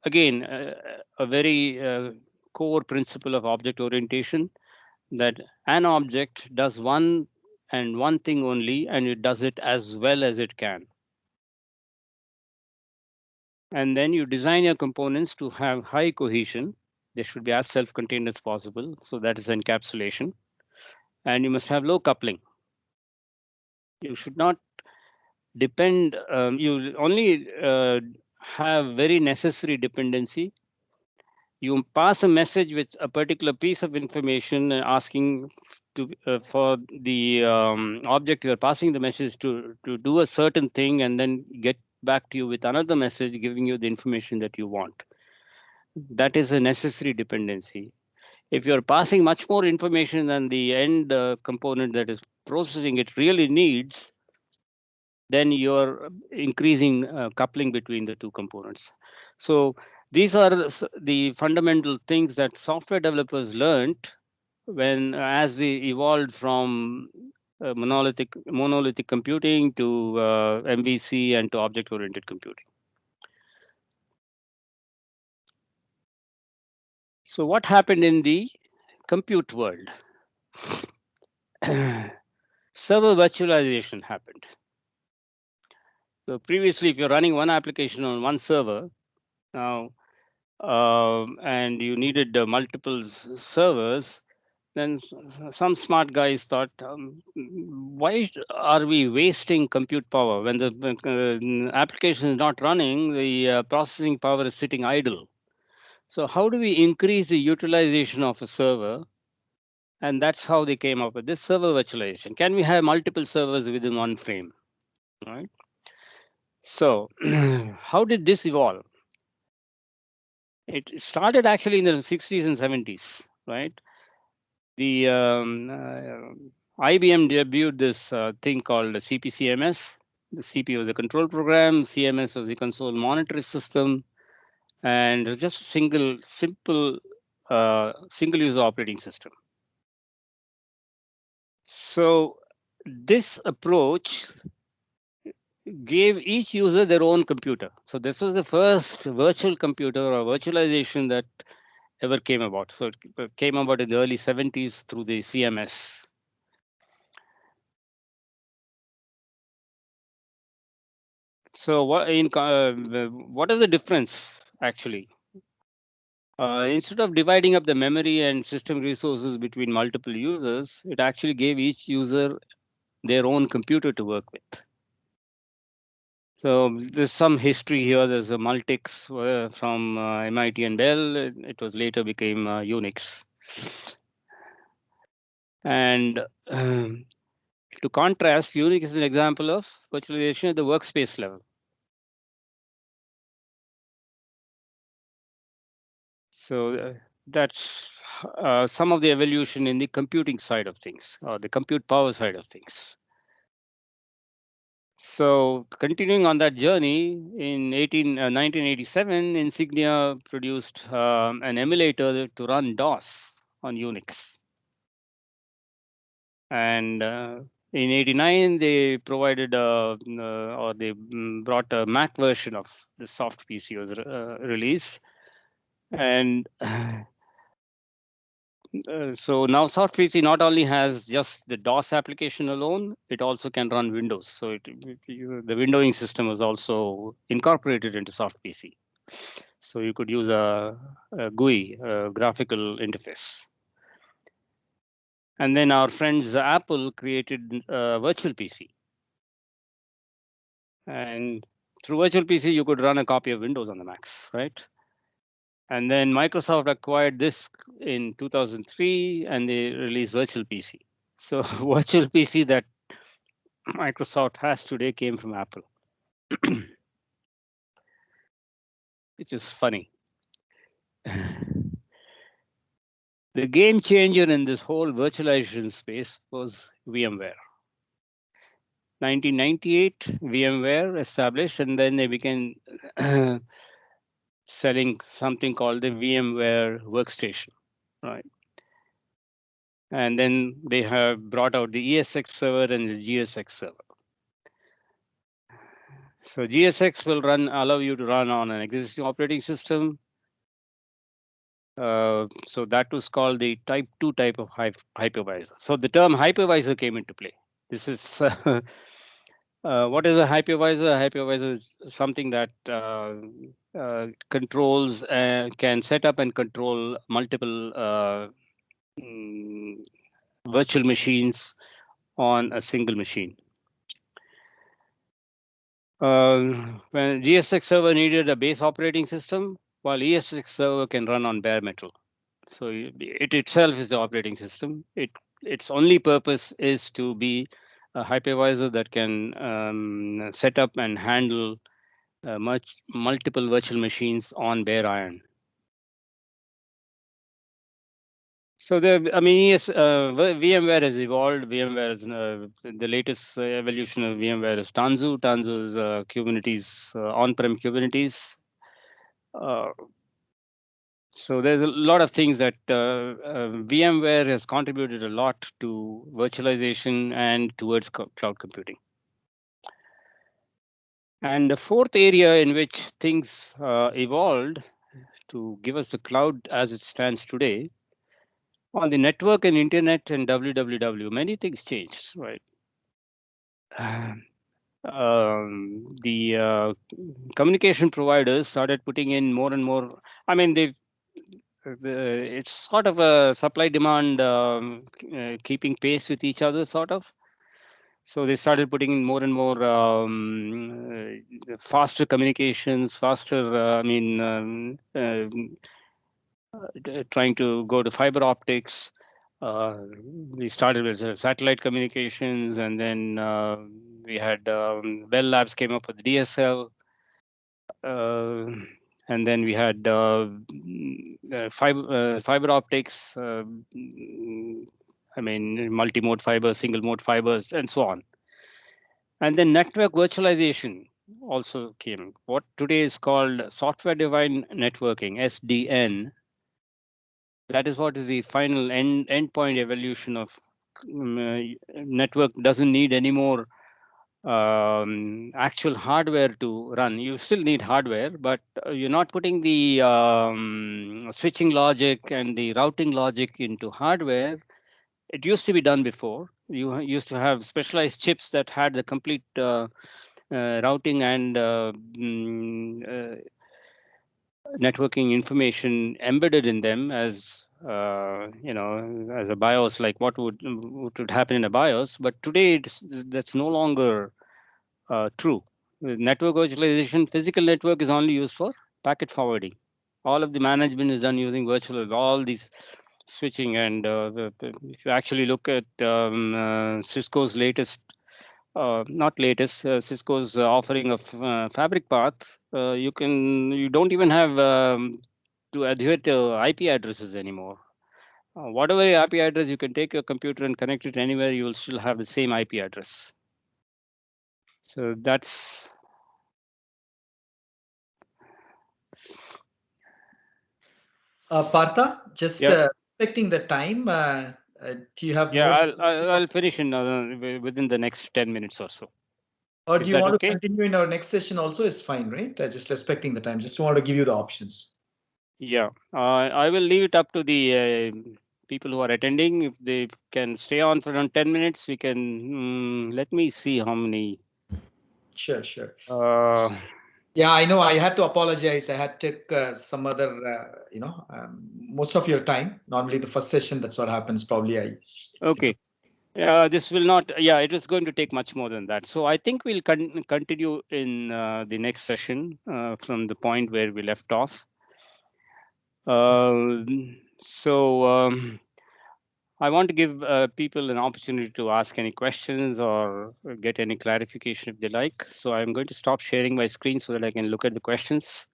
again a very core principle of object orientation, that an object does one and one thing only, and it does it as well as it can. And then you design your components to have high cohesion. They should be as self-contained as possible. So that is encapsulation. And you must have low coupling. You should not depend, you only have very necessary dependency. You pass a message with a particular piece of information asking for the object you're passing the message to do a certain thing, and then get back to you with another message giving you the information that you want. That is a necessary dependency. If you're passing much more information than the end component that is processing it really needs, then you're increasing coupling between the two components. So these are the fundamental things that software developers learned when as they evolved from monolithic computing to MVC and to object-oriented computing. So what happened in the compute world? Server virtualization happened. So previously, if you're running one application on one server, now and you needed multiple servers, then some smart guys thought, why are we wasting compute power when the application is not running? The processing power is sitting idle. So how do we increase the utilization of a server? And that's how they came up with this server virtualization. Can we have multiple servers within one frame? Right. So how did this evolve? It started actually in the 60s and 70s, right? The IBM debuted this thing called the CPCMS. The CP was a control program, CMS was the console monitoring system, and it was just a simple single-user operating system. So this approach gave each user their own computer. So this was the first virtual computer or virtualization that ever came about. So it came about in the early 70s through the CMS. So what is the difference actually? Instead of dividing up the memory and system resources between multiple users, it actually gave each user their own computer to work with. So there's some history here. There's a Multics from MIT and Dell. It was later became Unix. And to contrast, Unix is an example of virtualization at the workspace level. So that's some of the evolution in the computing side of things, or the compute power side of things. So continuing on that journey, in 1987, Insignia produced an emulator to run DOS on Unix. And in 89, they provided or they brought a Mac version of the soft PC was released. And so now soft PC not only has just the DOS application alone, it also can run Windows. So the windowing system was also incorporated into soft PC. So you could use a GUI, graphical interface. And then our friends Apple created virtual PC. And through virtual PC, you could run a copy of Windows on the Macs, right? And then Microsoft acquired this in 2003, and they released Virtual PC. So Virtual PC that Microsoft has today came from Apple, which is funny. The game changer in this whole virtualization space was VMware. 1998, VMware established, and then they began selling something called the VMware Workstation, right? And then they have brought out the ESX server and the GSX server. So GSX will allow you to run on an existing operating system. So that was called the type 2 type of hypervisor. So the term hypervisor came into play. This is what is a hypervisor? A hypervisor is something that controls can set up and control multiple virtual machines on a single machine. When GSX server needed a base operating system, while ESX server can run on bare metal. So it itself is the operating system. Its only purpose is to be a hypervisor that can set up and handle multiple virtual machines on bare iron. So yes, VMware has evolved. VMware is the latest evolution of VMware is Tanzu. Tanzu is Kubernetes, on-prem Kubernetes. So there's a lot of things that VMware has contributed a lot to virtualization and towards cloud computing. And the fourth area in which things evolved to give us the cloud as it stands today, on the network and internet and WWW, many things changed, right? The communication providers started putting in more and more. I mean, it's sort of a supply demand keeping pace with each other, sort of. So they started putting in more and more faster communications, faster. Trying to go to fiber optics. We started with satellite communications, and then we had Bell Labs came up with DSL. And then we had fiber optics, multi-mode fiber, single-mode fibers, and so on. And then network virtualization also came. What today is called software-defined networking, SDN. That is what is the final endpoint evolution of network. Doesn't need any more actual hardware to run. You still need hardware, but you're not putting the switching logic and the routing logic into hardware. It used to be done before. You used to have specialized chips that had the complete routing and networking information embedded in them as as a BIOS, like what would happen in a BIOS. But today that's no longer true. With network virtualization, physical network is only used for packet forwarding. All of the management is done using virtual. All these switching and if you actually look at Cisco's latest. Not latest, Cisco's offering of Fabric Path. You don't even have to adhere to IP addresses anymore. Whatever IP address, you can take your computer and connect it anywhere. You will still have the same IP address. So that's. Partha, just respecting the time. Do you have more? I'll finish in within the next 10 minutes or so. Or do you want to continue in our next session also? Is fine, right? Just respecting the time. Just want to give you the options. Yeah, I will leave it up to the people who are attending. If they can stay on for around 10 minutes, we can. Let me see how many. Sure. Yeah, I know. I had to apologize. I had to some other, most of your time. Normally, the first session, that's what happens. Probably Okay. This will not. Yeah, it is going to take much more than that. So I think we'll continue in the next session from the point where we left off. I want to give people an opportunity to ask any questions or get any clarification if they like. So I'm going to stop sharing my screen so that I can look at the questions.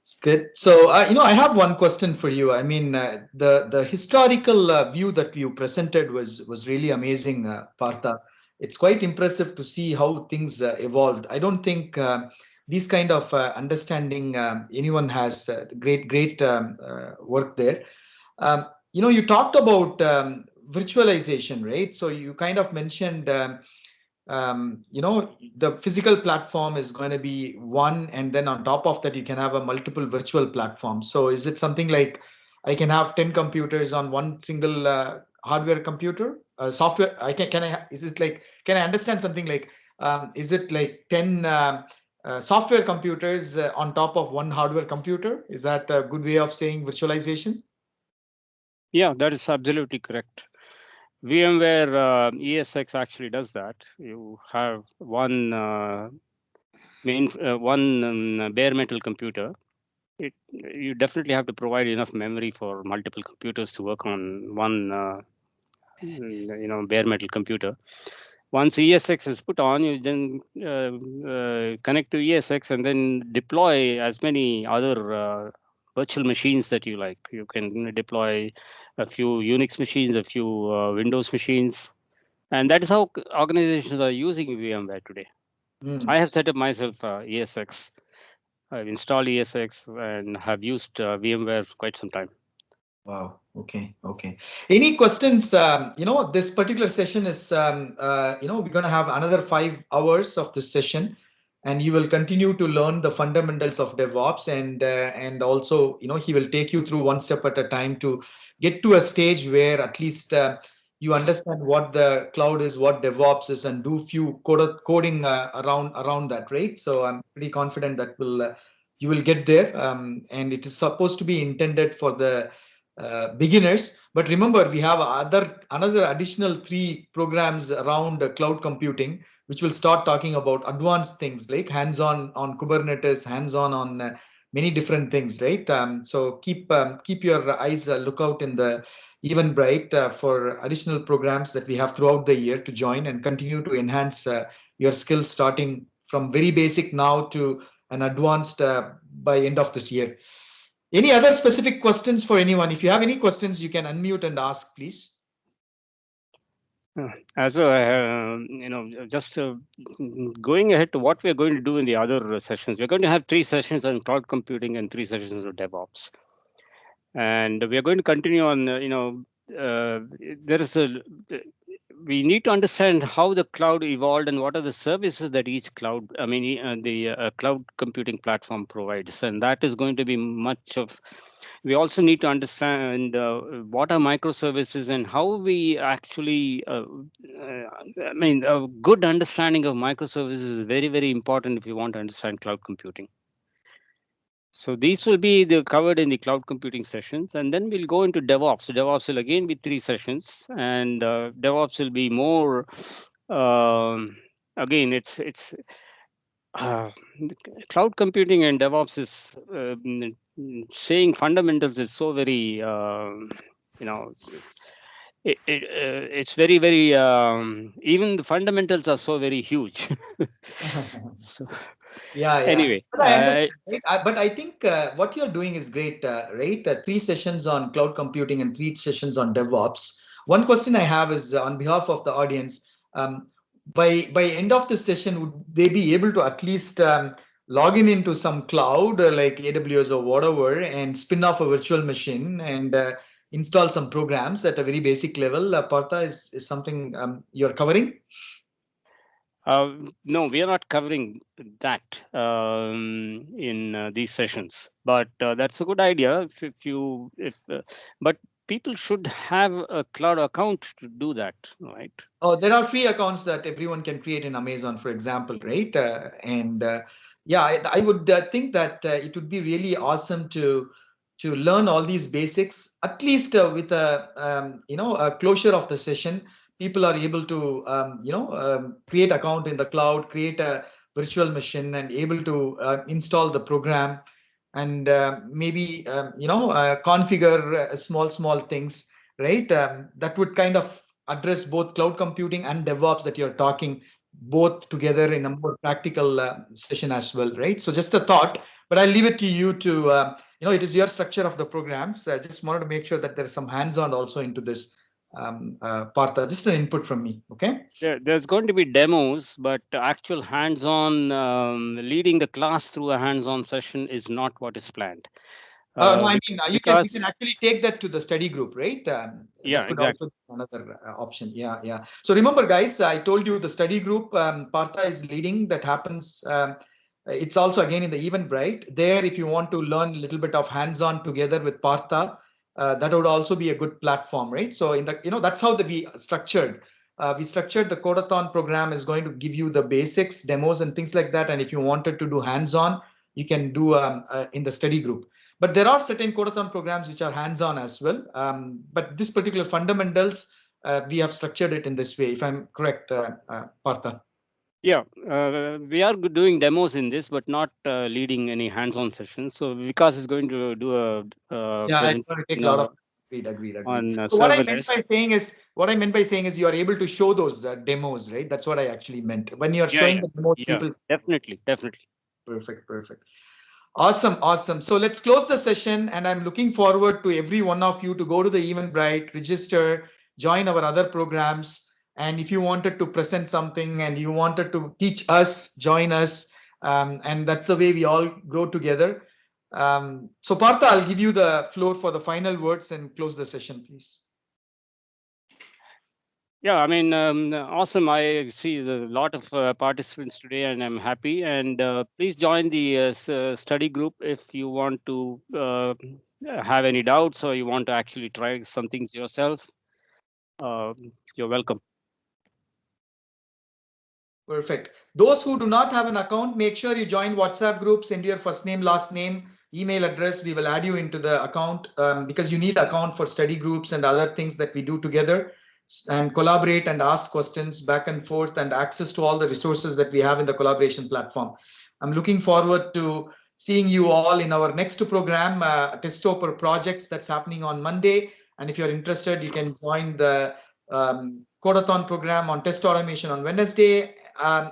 It's good. So, I have one question for you. I mean, the historical view that you presented was really amazing, Partha. It's quite impressive to see how things evolved. I don't think these kind of understanding anyone has great work there. You talked about virtualization, right? So you kind of mentioned the physical platform is going to be one, and then on top of that, you can have a multiple virtual platform. So is it something like I can have 10 computers on one single hardware computer? Software, is it like, can I understand something like, is it like 10 software computers on top of one hardware computer? Is that a good way of saying virtualization? Yeah, that is absolutely correct. VMware ESX actually does that. You have one bare metal computer. You definitely have to provide enough memory for multiple computers to work on one bare metal computer. Once ESX is put on, you then connect to ESX and then deploy as many other virtual machines that you like. You can deploy a few Unix machines, a few Windows machines, and that is how organizations are using VMware today. I have set up myself ESX. I've installed ESX and have used VMware for quite some time. Wow. Okay. Okay. Any questions? This particular session is, we're going to have another 5 hours of this session, and you will continue to learn the fundamentals of DevOps, and also, he will take you through one step at a time to get to a stage where at least you understand what the cloud is, what DevOps is, and do few coding around that, right? So I'm pretty confident that you will get there, and it is supposed to be intended for the beginners. But remember, we have another additional 3 programs around cloud computing, which will start talking about advanced things like hands-on on Kubernetes, hands-on on many different things, right? So keep your eyes lookout in the Eventbrite for additional programs that we have throughout the year to join and continue to enhance your skills, starting from very basic now to an advanced by end of this year. Any other specific questions for anyone? If you have any questions, you can unmute and ask, please. As just going ahead to what we're going to do in the other sessions, we're going to have 3 sessions on cloud computing and 3 sessions on DevOps, and we are going to continue on. We need to understand how the cloud evolved and what are the services that each cloud, the cloud computing platform provides, and that is going to be much of. We also need to understand what are microservices and how we actually. A good understanding of microservices is very, very important if you want to understand cloud computing. So these will be covered in the cloud computing sessions, and then we'll go into DevOps. DevOps will again be 3 sessions, and DevOps will be more. Again, it's cloud computing and DevOps is saying fundamentals is so very it's very, very even the fundamentals are so very huge. So Yeah. anyway, But I understand, right? But I think what you're doing is great, right? 3 sessions on cloud computing and 3 sessions on DevOps. One question I have is on behalf of the audience. By end of this session, would they be able to at least log into some cloud like AWS or whatever and spin off a virtual machine and install some programs at a very basic level? Partha, is something you're covering? no, we are not covering that in these sessions, but that's a good idea. But people should have a cloud account to do that, right? Oh, there are free accounts that everyone can create in Amazon, for example, right? Yeah, I would think that it would be really awesome to learn all these basics. At least with a closure of the session, people are able to create account in the cloud, create a virtual machine, and able to install the program, and maybe configure small things, right? That would kind of address both cloud computing and DevOps that you're talking both together in a more practical session as well, right? So just a thought, but I'll leave it to you to, it is your structure of the programs. I just wanted to make sure that there's some hands-on also into this part. Just an input from me, okay? There's going to be demos, but actual hands-on leading the class through a hands-on session is not what is planned. No, I mean, you can because actually take that to the study group, right? yeah, That could exactly. also be another option. Yeah, yeah. So remember, guys, I told you the study group Partha is leading. That happens. It's also again in the Eventbrite. There, if you want to learn a little bit of hands-on together with Partha, that would also be a good platform, right? So in the, that's how we structured. We structured the Codeathon program is going to give you the basics, demos, and things like that. And if you wanted to do hands-on, you can do in the study group. But there are certain Codeathon programs which are hands-on as well. But this particular fundamentals, we have structured it in this way, if I'm correct, Partha. Yeah, we are doing demos in this, but not leading any hands-on sessions. So Vikas is going to do a Yeah, it's going to take presentation a lot of agreed. on So what I meant by serverless. saying is you are able to show those demos, right? That's what I actually meant. When you are Yeah, showing yeah, the demos, yeah, people. definitely. Perfect. Awesome. So let's close the session, and I'm looking forward to every one of you to go to the Eventbrite, register, join our other programs. And if you wanted to present something and you wanted to teach us, join us. And that's the way we all grow together. So Partha, I'll give you the floor for the final words and close the session, please. Yeah, I mean, awesome. I see a lot of participants today, and I'm happy. And please join the study group if you want to have any doubts or you want to actually try some things yourself. You're welcome. Perfect. Those who do not have an account, make sure you join WhatsApp groups, send your first name, last name, email address. We will add you into the account because you need account for study groups and other things that we do together, and collaborate and ask questions back and forth, and access to all the resources that we have in the collaboration platform. I'm looking forward to seeing you all in our next program, Testoper projects that's happening on Monday. And if you're interested, you can join the Codeathon program on test automation on Wednesday.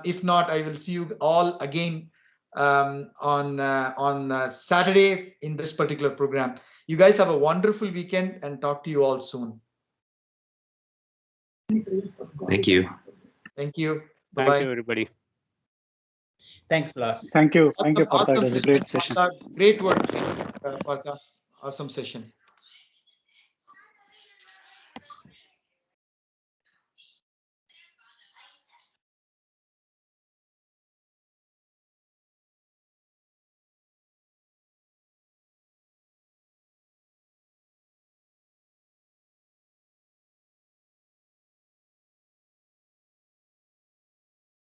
If not, I will see you all again on Saturday in this particular program. You guys have a wonderful weekend and talk to you all soon. Thank you. Thank you. Bye-bye. Thank you, everybody. Thanks a lot. Thank you. Thank you, Awesome Partha. It was a great session. Partha. Great work, Partha. Awesome session.